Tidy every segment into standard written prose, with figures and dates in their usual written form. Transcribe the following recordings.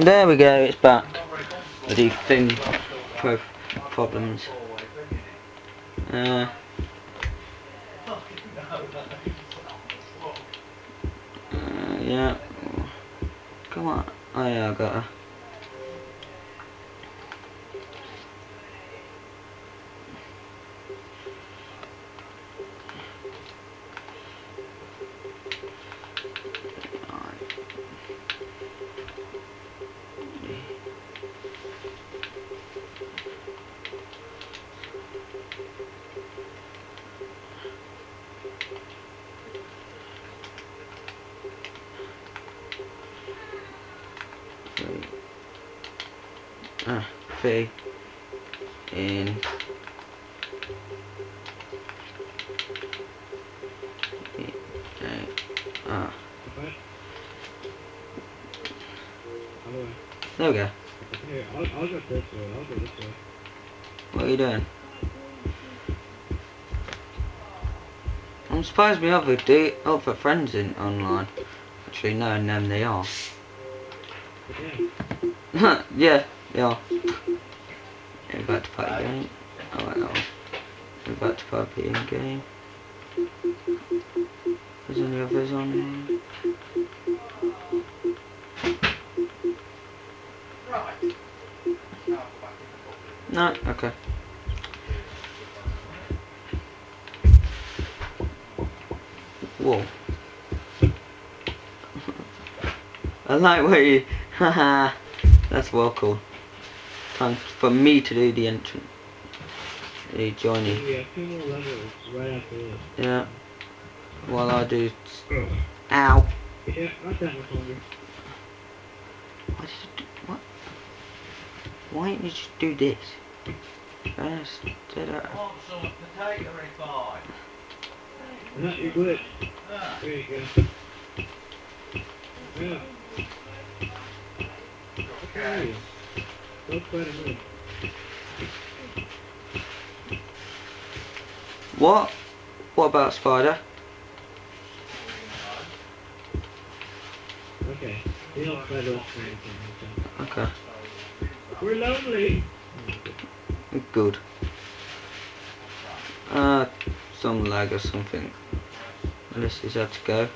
There we go, it's back. The thing problems. Yeah. Come on. Oh yeah, I got her. P in there we go. Here, I'll go this way. I'll go this way. What are you doing? I'm surprised we have other friends in online. Actually, knowing them, they are. Yeah. Yeah, they are. We're about to play a game. Oh, no. We're about to play a game. There's any others online? No, okay. Whoa. I like where you... Haha. That's well cool. Time for me to do the entrance. The joining. We have 2 more levels right after this. Yeah. While I do... Ow. Yeah, not that much longer. Why did you do... What? Why didn't you just do this? First, did I... Want some potato pie? No, you're glitched. There you go. Yeah. Okay. Don't fight him. What? What about Spider? Okay. They don't fight us. Okay. We're lonely. Good. Some lag or something. This is how to go.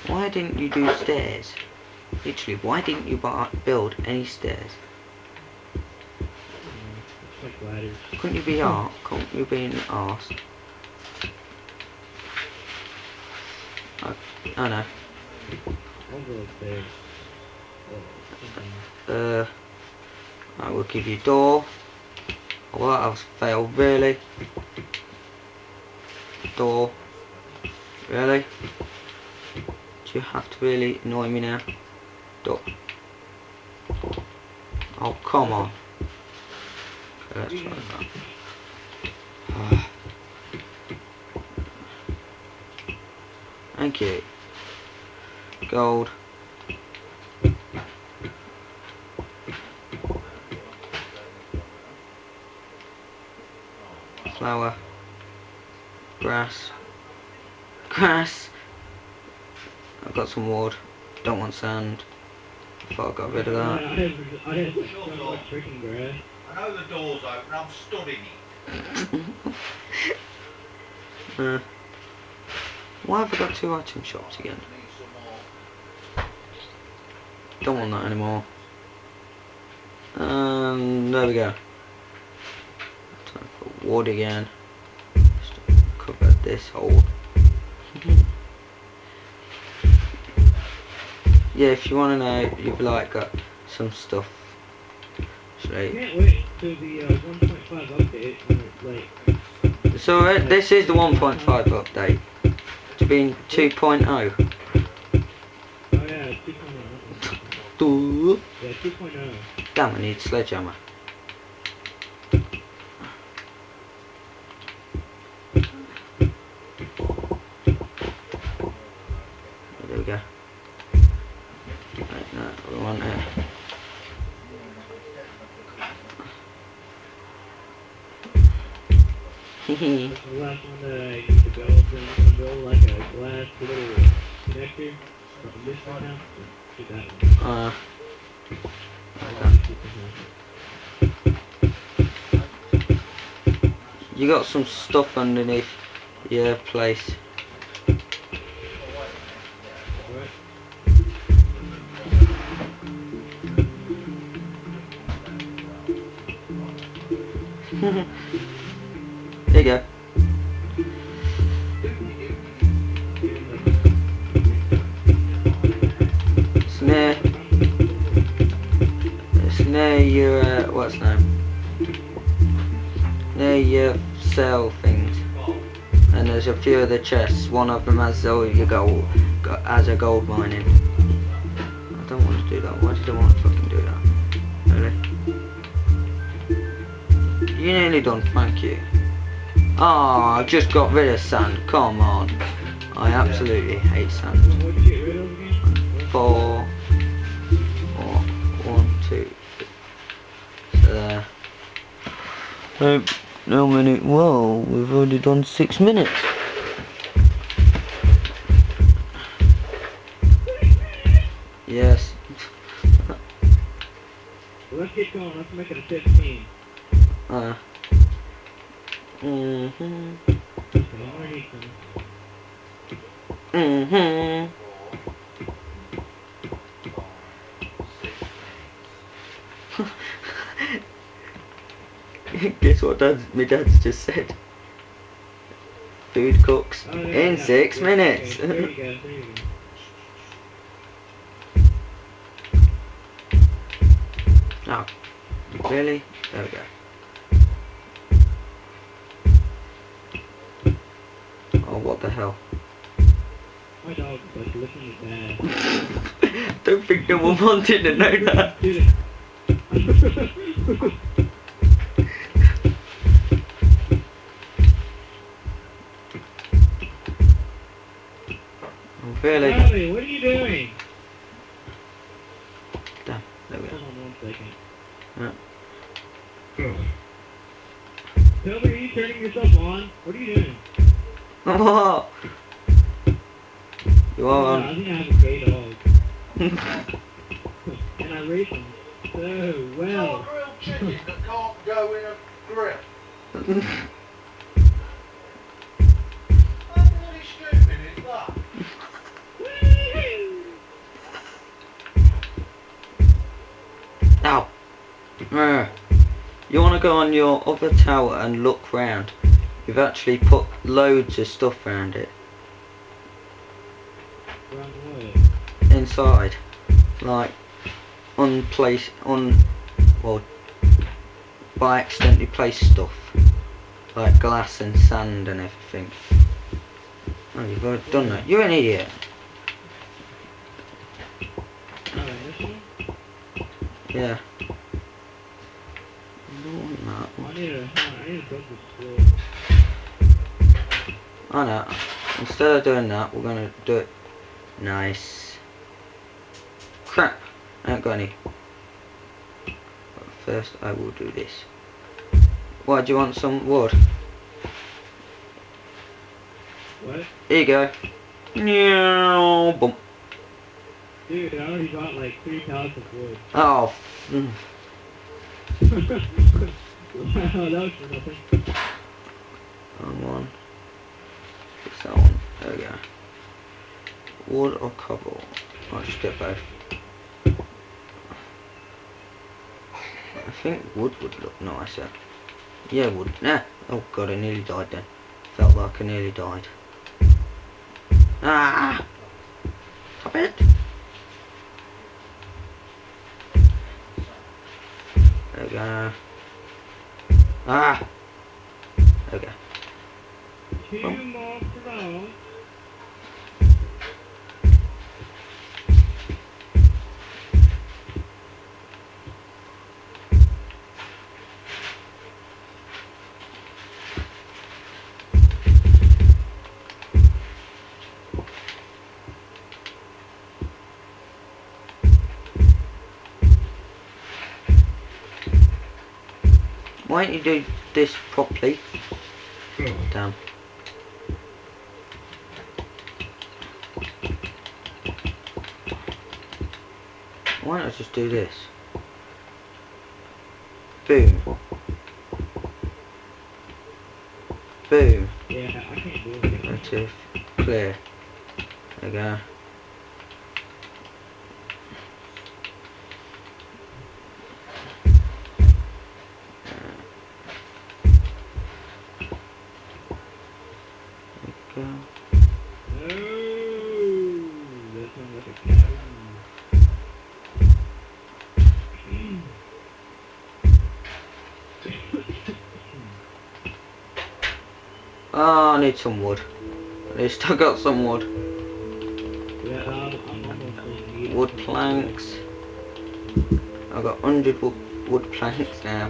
Why didn't you do stairs? Literally, why didn't you build any stairs? Like ladders. Couldn't you be art? Couldn't you be an arse? I know. I'll go upstairs. I will give you door. Well, that was failed, really. Door. Really? Do you have to really annoy me now? Door. Oh, come on. Okay, let's try that. Thank you. Gold. Flower. Grass. Grass. I've got some wood. Don't want sand. I thought I got rid of that. I have so much freaking grass. I know the door's open, I'm studying it. Why have I got 2 item shops again? Don't want that anymore. There we go. Time for wood again. Just to cover this hole. Yeah, if you want to know, you've like got some stuff. I can't wait to the 1.5 update when it's So this is the 1.5 update. To be 2.0. Oh yeah, 2.0. Yeah, 2.0. Damn, I need sledgehammer. There we go. Right, no, we want it. That's the last one that I need to build. Then I'm gonna build like a glass little connector from this one now. Do that one. You got some stuff underneath your place. What? There you go. It's near your, what's the name? Near your cell things. And there's a few of the chests. One of them has all your gold, has a gold mining. I don't want to do that. Why did I want to fucking do that? Really? You nearly done, thank you. Oh, I just got rid of sand. Come on. I absolutely hate sand. What did you get rid of again? 4, 1, 2, 3. So there. No minute. Whoa, we've already done 6 minutes. Yes. Well, let's get going. Let's make it a 15. Mhm. Okay, I'm gonna need some. Mhm. Guess what my dad's just said? Food cooks Oh, in 6 minutes. Okay, there you go, there you go. Oh, really? There we go. Oh, what the hell? My dog is like licking his ass. Don't think no one wanted to know that. Really? Charlie, what are you doing? Damn, there we go. Hold on 1 second. Yeah. Toby, are you turning yourself on? What are you doing? Oh, you are I on. think I have a gay dog. And I race him so well. Not a grilled chicken that can't go in a grill. How bloody stupid is that? Ow. You want to go on your other tower and look round. You've actually put loads of stuff around it. Around what? Inside. Like, well, by accidentally placed stuff. Like glass and sand and everything. Oh, you've already done that. You're an idiot. Alright, this one? Yeah. I don't want that. I need to build this floor. I know. Instead of doing that, we're gonna do it nice. Crap! I ain't got any. But first, I will do this. Why, do you want some wood? What? Here you go. No, bump. Dude, I already got like 3 pallets of wood. Oh. Wow, that was for nothing. Wrong one. Fix that one. There we go. Wood or cobble? I'll just get both. I think wood would look nicer. Yeah, wood. Nah. Oh god, I nearly died then. Felt like I nearly died. Ah! Stop it! There we go. Ah! There we go. 2 more floors. Why don't you do this properly? Damn. Why not just do this? Boom. Boom. Yeah, I can't do it. Relative. Clear. There we go. Go. No, that sounds like a cow. Oh, I need some wood. At least I got some wood. Yeah, I'm almost on the Wood planks. I've got 100 wood planks now.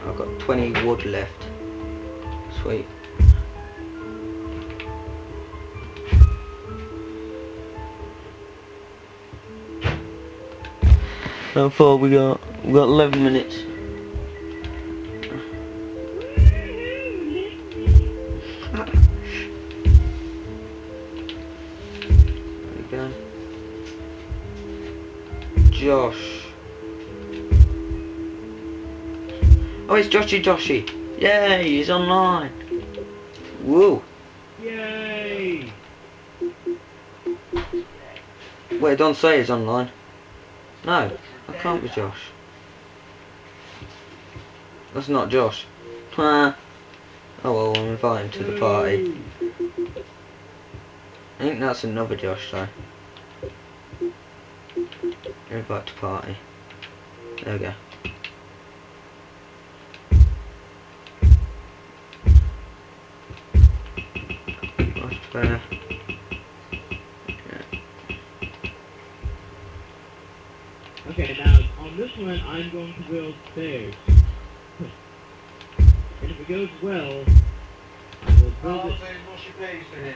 I've got 20 wood left. Sweet. How far we got? We got 11 minutes. There we go. Josh. Oh, it's Joshy. Yay, he's online. Woo. Yay! Wait, don't say he's online. No, that can't be Josh. That's not Josh. Oh well, I'm inviting to the party. I think that's another Josh though. Invite to party. There we go. Right there. Okay, now on this one, I'm going to build stairs. And if it goes well, I will build Oh, it. there's mushy peas in here.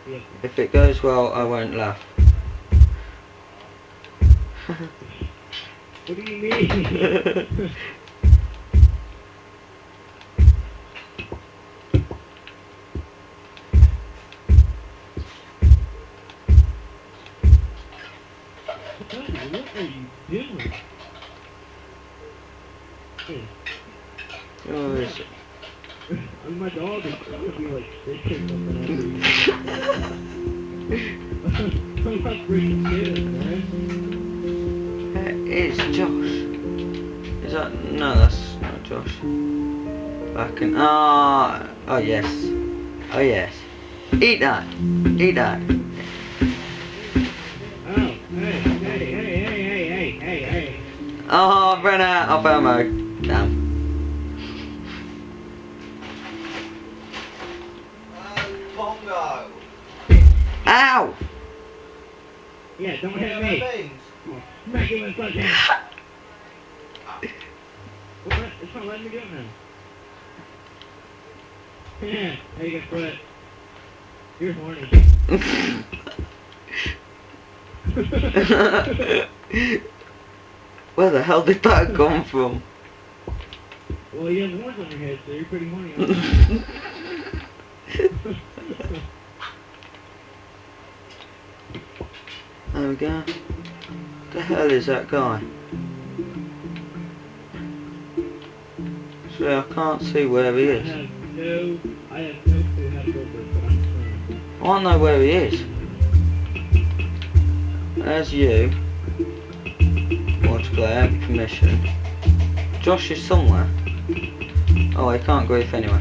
Yep. If it goes well, I won't laugh. What do you mean? What are you doing? Hey, Oh, is it? my dog is gonna be like sick or something after you. I'm not freaking kidding, man. That is Josh. Is that? No, that's not Josh. Back in. Oh yes. Oh yes. Eat that. Eat that. Oh, hey. Oh, I've run out of ammo. Damn. Pongo. Ow! Yeah, don't Yeah, hit me. beans. Smack him in the sledgehammer. What? It's not letting me do it now. Yeah, there you go, Brett. You're horny. Where the hell did that come from? Well, you have horns on your head, so you're pretty horny. Aren't you? There we go. The hell is that guy? So I can't see where he is. I have no clue how to build this, but I'm trying. I want to know where he is. There's you. Multiplayer, permission. Josh is somewhere. Oh, I can't grief anyway.